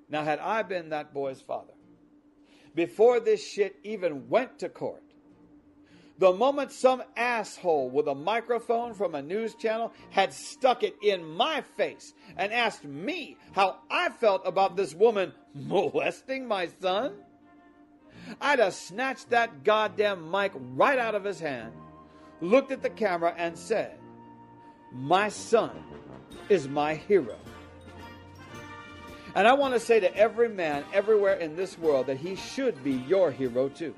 Now, had I been that boy's father, before this shit even went to court, the moment some asshole with a microphone from a news channel had stuck it in my face and asked me how I felt about this woman molesting my son, I'd have snatched that goddamn mic right out of his hand, looked at the camera and said, "My son is my hero." And I want to say to every man everywhere in this world that he should be your hero too.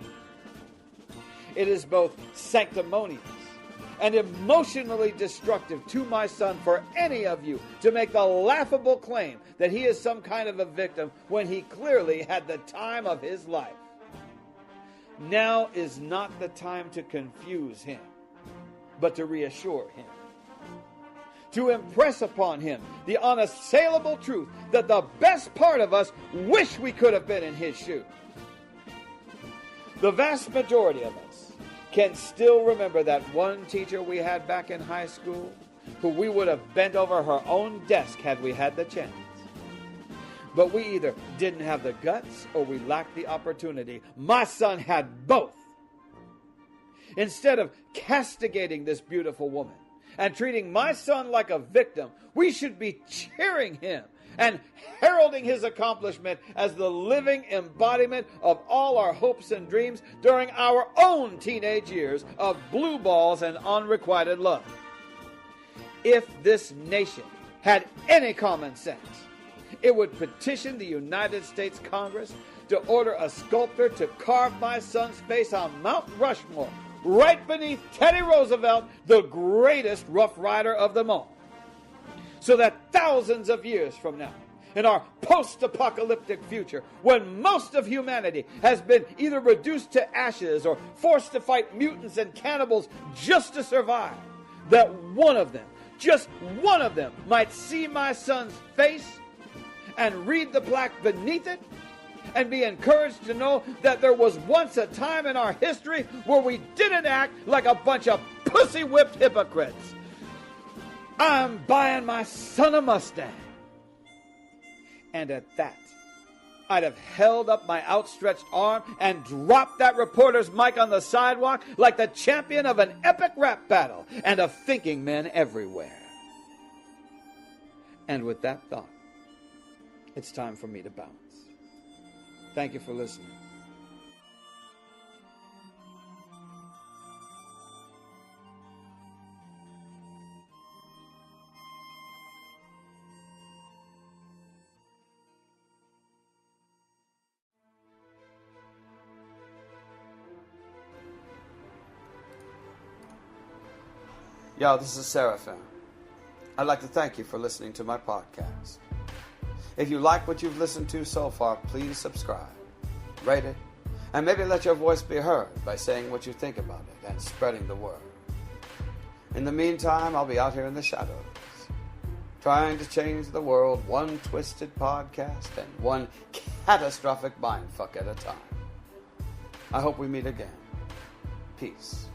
It is both sanctimonious and emotionally destructive to my son for any of you to make the laughable claim that he is some kind of a victim when he clearly had the time of his life. Now is not the time to confuse him, but to reassure him. To impress upon him the unassailable truth that the best part of us wish we could have been in his shoes. The vast majority of us can still remember that one teacher we had back in high school who we would have bent over her own desk had we had the chance. But we either didn't have the guts or we lacked the opportunity. My son had both. Instead of castigating this beautiful woman and treating my son like a victim, we should be cheering him and heralding his accomplishment as the living embodiment of all our hopes and dreams during our own teenage years of blue balls and unrequited love. If this nation had any common sense, it would petition the United States Congress to order a sculptor to carve my son's face on Mount Rushmore, right beneath Teddy Roosevelt, the greatest Rough Rider of them all. So that thousands of years from now, in our post-apocalyptic future, when most of humanity has been either reduced to ashes or forced to fight mutants and cannibals just to survive, that one of them, just one of them, might see my son's face and read the plaque beneath it and be encouraged to know that there was once a time in our history where we didn't act like a bunch of pussy-whipped hypocrites. I'm buying my son a Mustang. And at that, I'd have held up my outstretched arm and dropped that reporter's mic on the sidewalk like the champion of an epic rap battle and of thinking men everywhere. And with that thought, it's time for me to bounce. Thank you for listening. Yo, this is Seraphim. I'd like to thank you for listening to my podcast. If you like what you've listened to so far, please subscribe, rate it, and maybe let your voice be heard by saying what you think about it and spreading the word. In the meantime, I'll be out here in the shadows, trying to change the world one twisted podcast and one catastrophic mindfuck at a time. I hope we meet again. Peace.